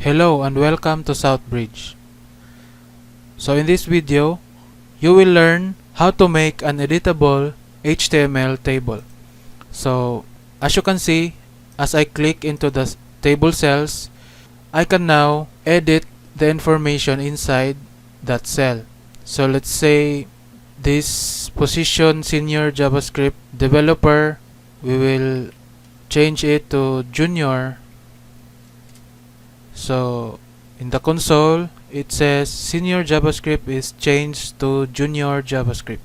Hello and welcome to Southbridge. So in this video, you will learn how to make an editable HTML table. So as you can see, as I click into the table cells, I can now edit the information inside that cell. So let's say this position senior JavaScript developer, we will change it to junior. So in the console, it says senior JavaScript is changed to junior JavaScript.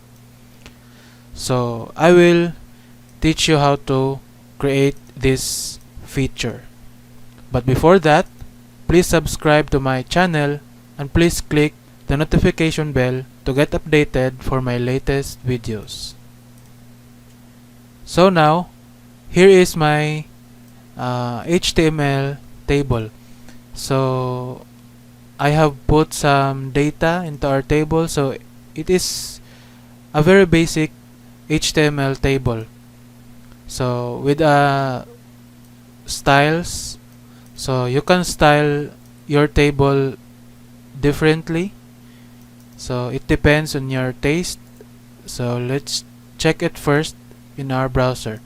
So I will teach you how to create this feature. But before that, please subscribe to my channel and please click the notification bell to get updated for my latest videos. So now, here is my HTML table. So I have put some data into our table, so it is a very basic HTML table. So with styles, so you can style your table differently, so it depends on your taste. So let's check it first in our browser.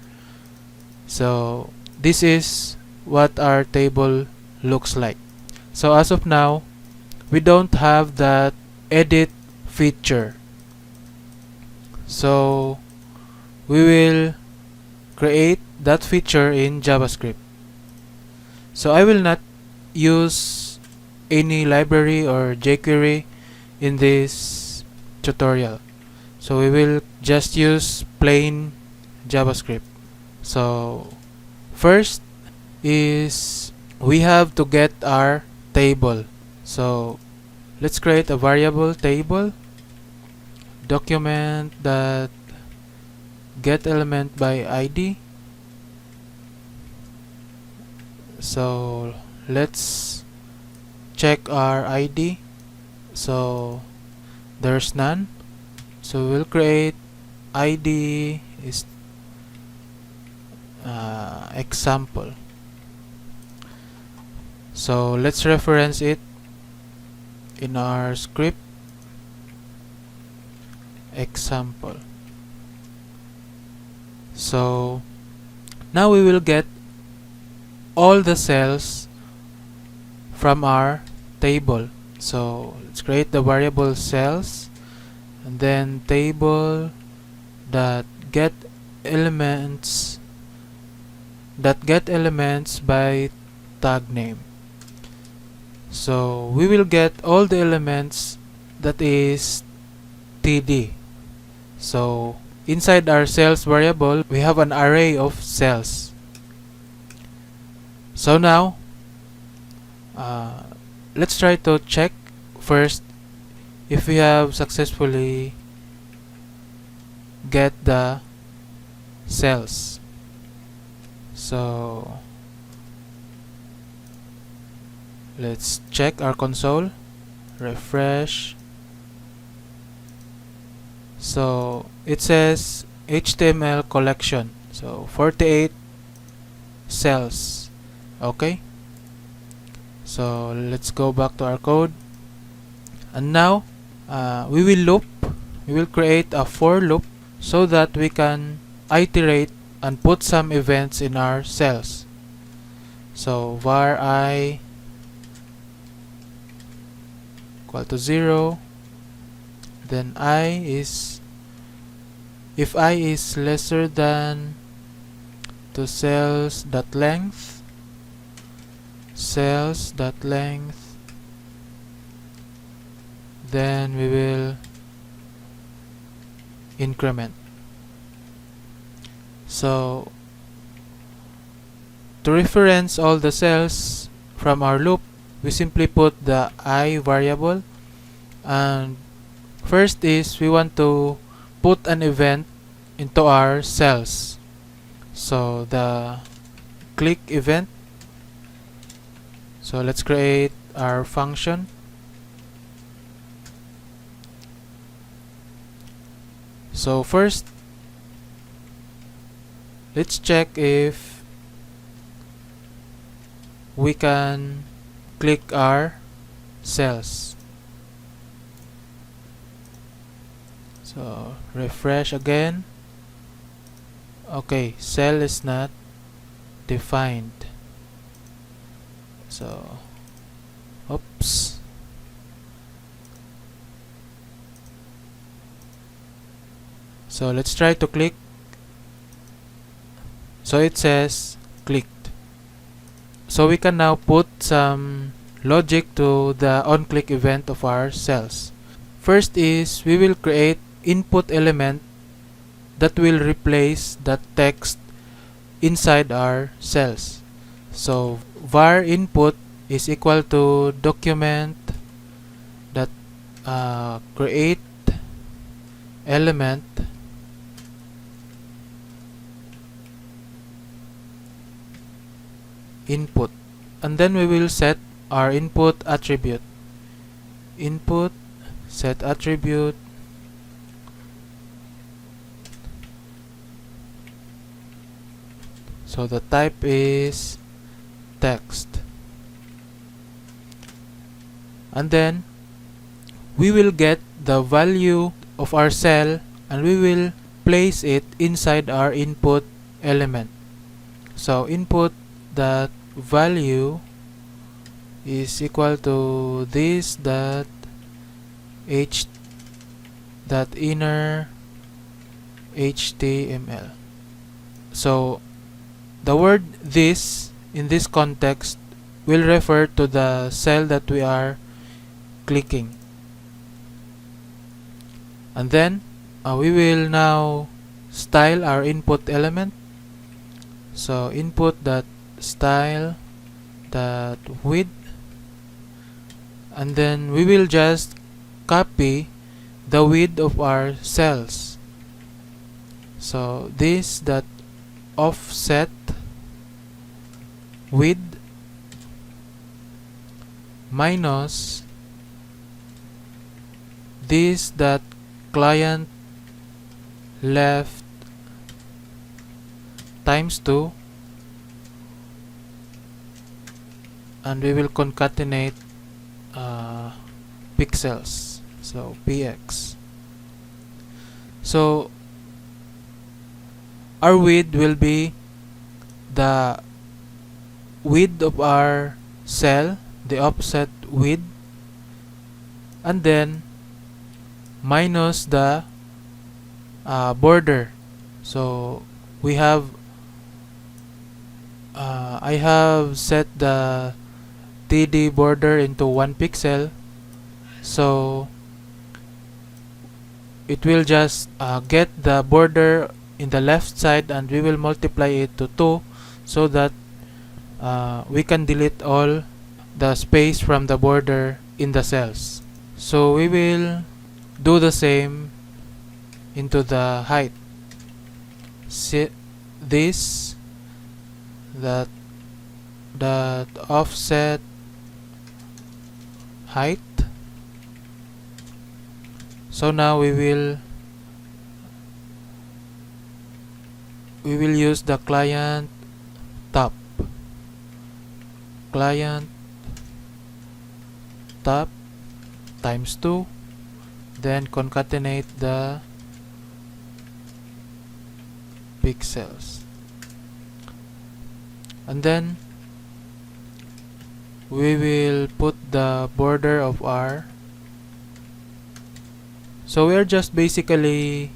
So this is what our table looks like. So as of now, we don't have that edit feature, so we will create that feature in JavaScript. So I will not use any library or jQuery in this tutorial, so we will just use plain JavaScript. So first is we have to get our table. So let's create a variable table, document that get element by ID. So let's check our ID. So there's none, so we'll create ID is example. So let's reference it in our script, example. So now we will get all the cells from our table. So let's create the variable cells and then table that get elements by tag name. So we will get all the elements that is td. So inside our cells variable, we have an array of cells. So now let's try to check first if we have successfully get the cells. So let's check our console, refresh. So it says HTML collection, so 48 cells. Okay, so let's go back to our code, and now we will create a for loop so that we can iterate and put some events in our cells. So var I equal to 0, then I is, if I is lesser than to cells dot length, then we will increment. So to reference all the cells from our loop, we simply put the I variable, and first is we want to put an event into our cells. So the click event. So let's create our function. So first, let's check if we can click our cells. So refresh again. Okay, cell is not defined. So oops. So let's try to click. So it says clicked. So we can now put some logic to the onClick event of our cells. First is we will create input element that will replace the text inside our cells. So var input is equal to document that create element input, and then we will set our input attribute. Input set attribute so the type is text, and then we will get the value of our cell and we will place it inside our input element. So input that value is equal to this dot h dot inner html. So the word this in this context will refer to the cell that we are clicking, and then we will now style our input element. So input that style that width, and then we will just copy the width of our cells. So this that offset width minus this that client left times 2, and we will concatenate pixels, so px. So our width will be the width of our cell, the offset width, and then minus the border. So we have I have set the TD border into 1 pixel, so it will just get the border in the left side and we will multiply it to 2 so that we can delete all the space from the border in the cells. So we will do the same into the height. Set this that offset height. So now we will use the client top times 2, then concatenate the pixels, and then we will put the border of our. So we are just basically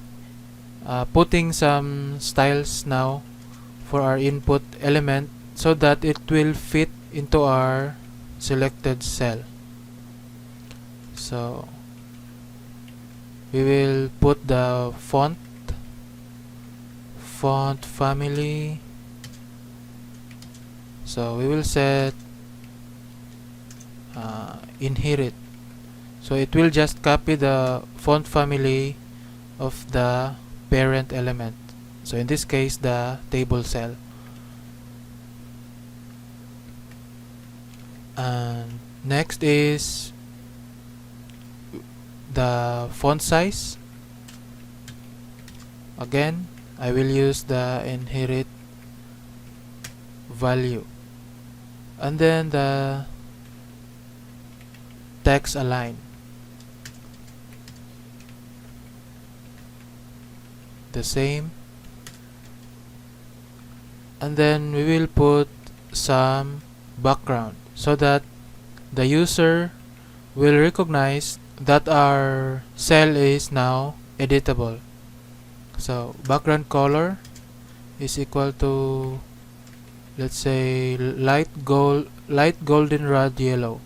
putting some styles now for our input element so that it will fit into our selected cell. So we will put the font family. So we will set inherit, so it will just copy the font family of the parent element, so in this case the table cell. And next is the font size. Again, I will use the inherit value, and then the text align. The same. And then we will put some background so that the user will recognize that our cell is now editable. So background color is equal to, let's say, light goldenrod yellow.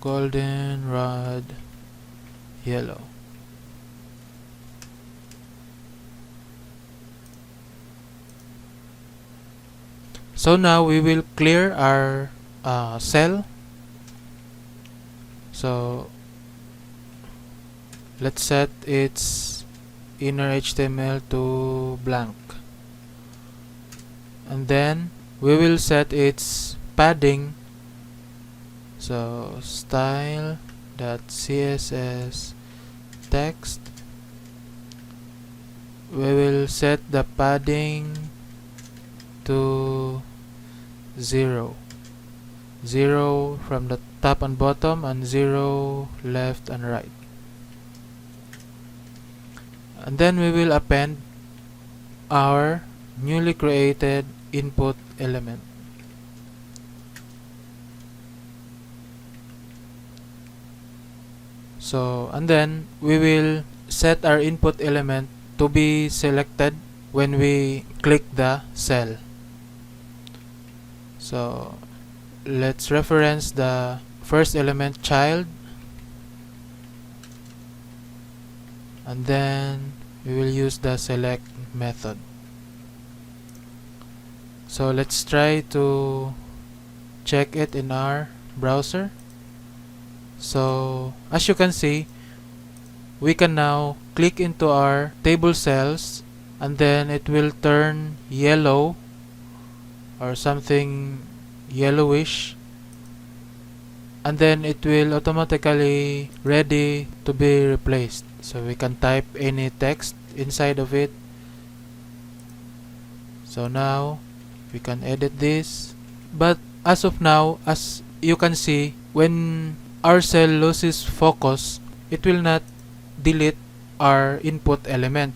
Goldenrod yellow. So now we will clear our cell. So let's set its inner HTML to blank, and then we will set its padding. So style.css text, we will set the padding to 0 from the top and bottom, and 0 left and right. And then we will append our newly created input element. So, and then we will set our input element to be selected when we click the cell. So let's reference the first element, child, and then we will use the select method. So let's try to check it in our browser. So as you can see, we can now click into our table cells, and then it will turn yellow or something yellowish, and then it will automatically ready to be replaced. So we can type any text inside of it. So now we can edit this, but as of now, as you can see, when our cell loses focus, it will not delete our input element.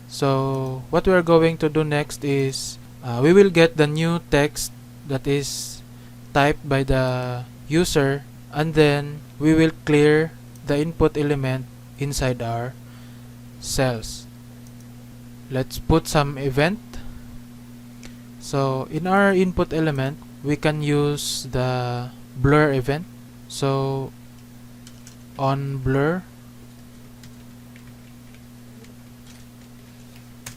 So what we are going to do next is we will get the new text that is typed by the user, and then we will clear the input element inside our cells. Let's put some event. So in our input element, we can use the blur event. So onblur.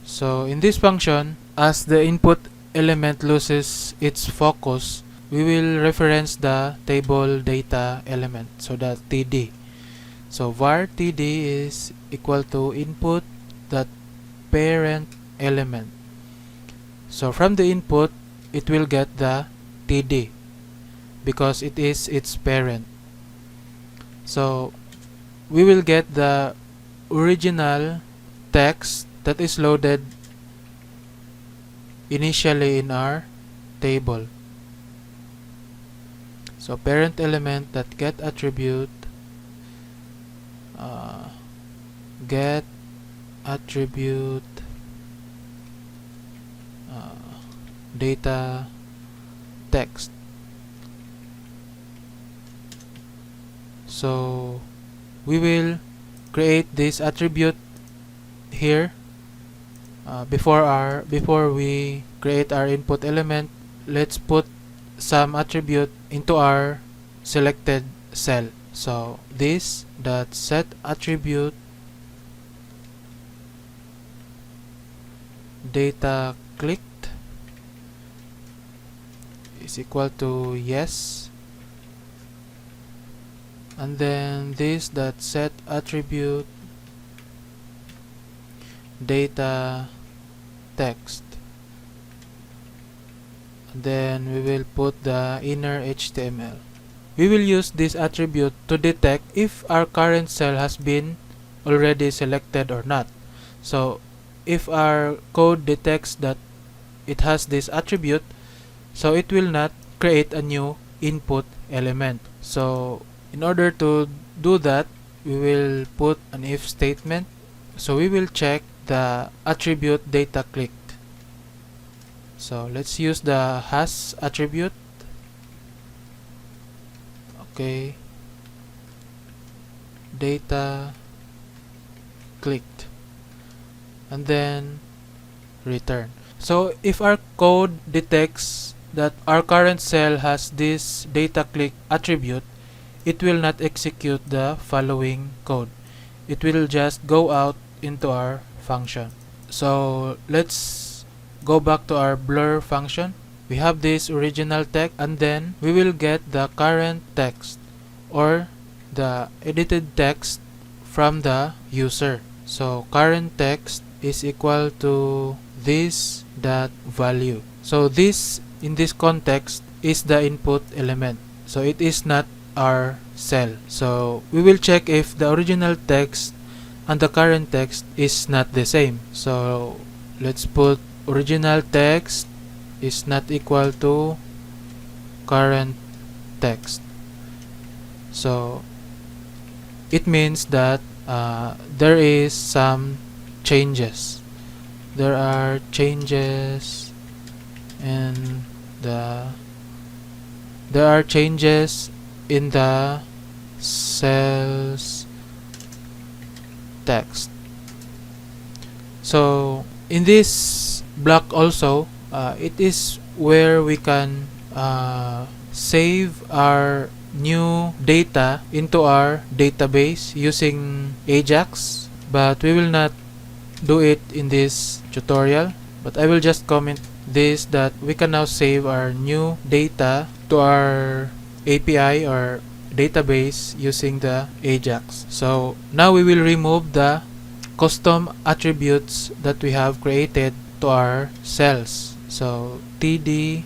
So in this function, as the input element loses its focus, we will reference the table data element, so the td. So var td is equal to input dot parent element. So from the input, it will get the td because it is its parent. So we will get the original text that is loaded initially in our table. So parent element that get attribute get attribute data text. So we will create this attribute here. Before we create our input element, let's put some attribute into our selected cell. So this dot set attribute data clicked is equal to yes, and then this dot set attribute data text, and then we will put the inner HTML. We will use this attribute to detect if our current cell has been already selected or not. So if our code detects that it has this attribute, so it will not create a new input element. So in order to do that, we will put an if statement. So we will check the attribute data clicked. So let's use the has attribute. Okay, data clicked, and then return. So if our code detects that our current cell has this data click attribute, it will not execute the following code. It will just go out into our function. So let's go back to our blur function. We have this original text, and then we will get the current text or the edited text from the user. So current text is equal to this dot value. So this, in this context, is the input element. So it is not our cell. So we will check if the original text and the current text is not the same. So let's put original text is not equal to current text. So it means that there is some changes. There are changes in the cell's text. So in this block also, it is where we can save our new data into our database using Ajax, but we will not do it in this tutorial. But I will just comment this, that we can now save our new data to our API or database using the Ajax. So now we will remove the custom attributes that we have created to our cells. So td.remove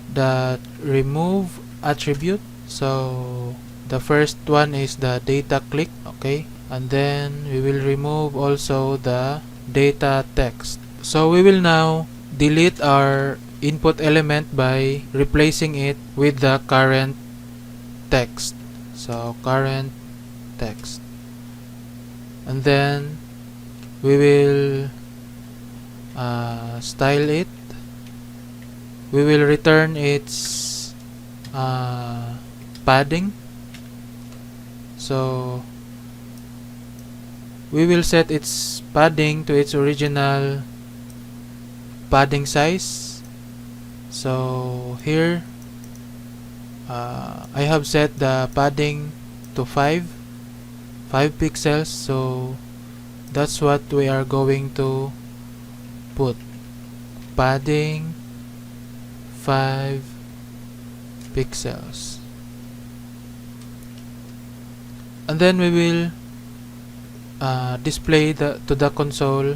attribute. So the first one is the data click, okay, and then we will remove also the data text. So we will now delete our input element by replacing it with the current text. So current text, and then we will style it. We will return its padding. So we will set its padding to its original padding size. So here I have set the padding to 5 pixels. So that's what we are going to put, padding 5 pixels, and then we will display to the console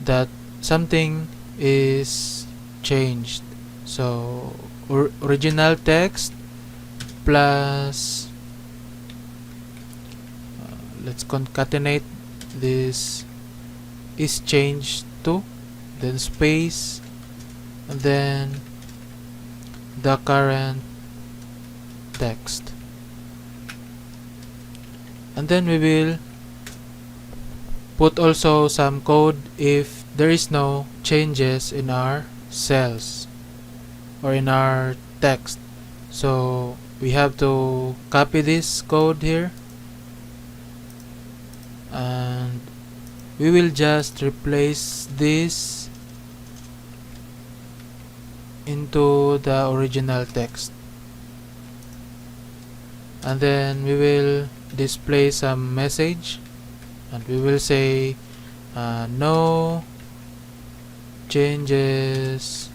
that something is changed. So original text plus let's concatenate this is changed to, then space, and then the current text, and then we will put also some code if there is no changes in our cells or in our text. So we have to copy this code here, and we will just replace this into the original text, and then we will display some message, and we will say no changes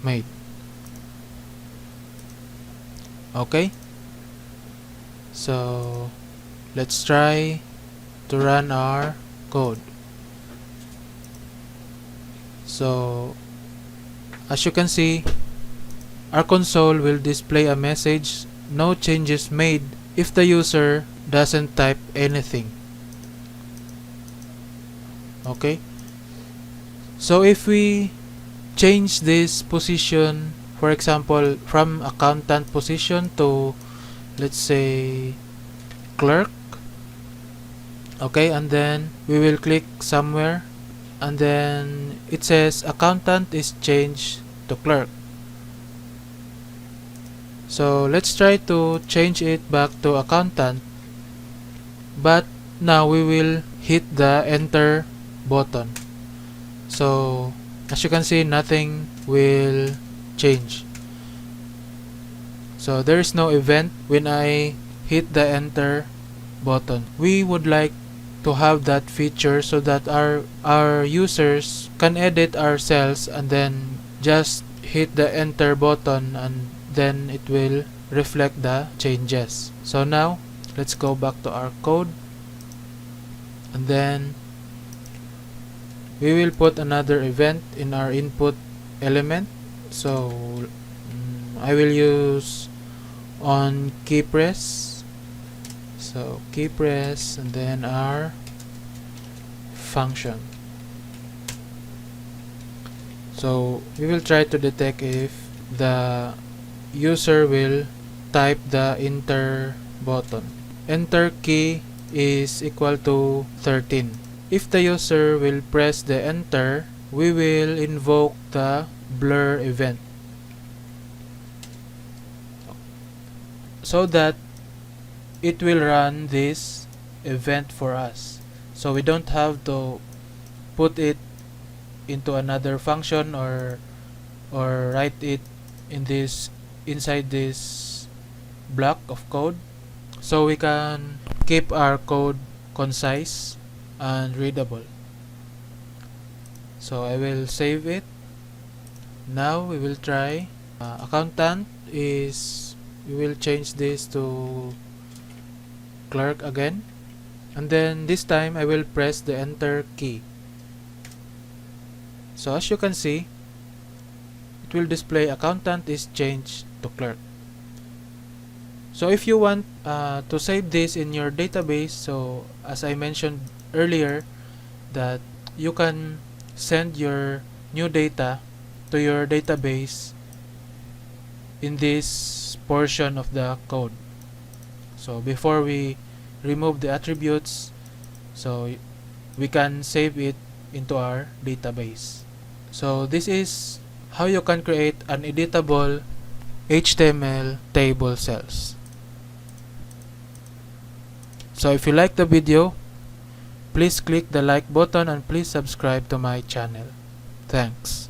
made. Okay, so let's try to run our code. So as you can see, our console will display a message, no changes made, if the user doesn't type anything. Okay, so if we change this position, for example, from accountant position to, let's say, clerk. Okay, and then we will click somewhere, and then it says accountant is changed to clerk. So let's try to change it back to accountant, but now we will hit the enter button. So as you can see, nothing will change. So there is no event when I hit the enter button. We would like to have that feature so that our users can edit our cells and then just hit the enter button, and then it will reflect the changes. So now let's go back to our code, and then we will put another event in our input element. So I will use on key press. So key press and then our function. So we will try to detect if the user will type the enter button. Enter key is equal to 13. If the user will press the enter, we will invoke the blur event so that it will run this event for us. So we don't have to put it into another function or write it in this inside this block of code. So we can keep our code concise and readable. So I will save it. Now we will try accountant is, we will change this to clerk again, and then this time I will press the enter key. So as you can see, it will display accountant is changed to clerk. So if you want to save this in your database, so as I mentioned earlier, that you can send your new data to your database in this portion of the code. So before we remove the attributes, so we can save it into our database. So this is how you can create an editable HTML table cells. So if you like the video, please click the like button and please subscribe to my channel. Thanks.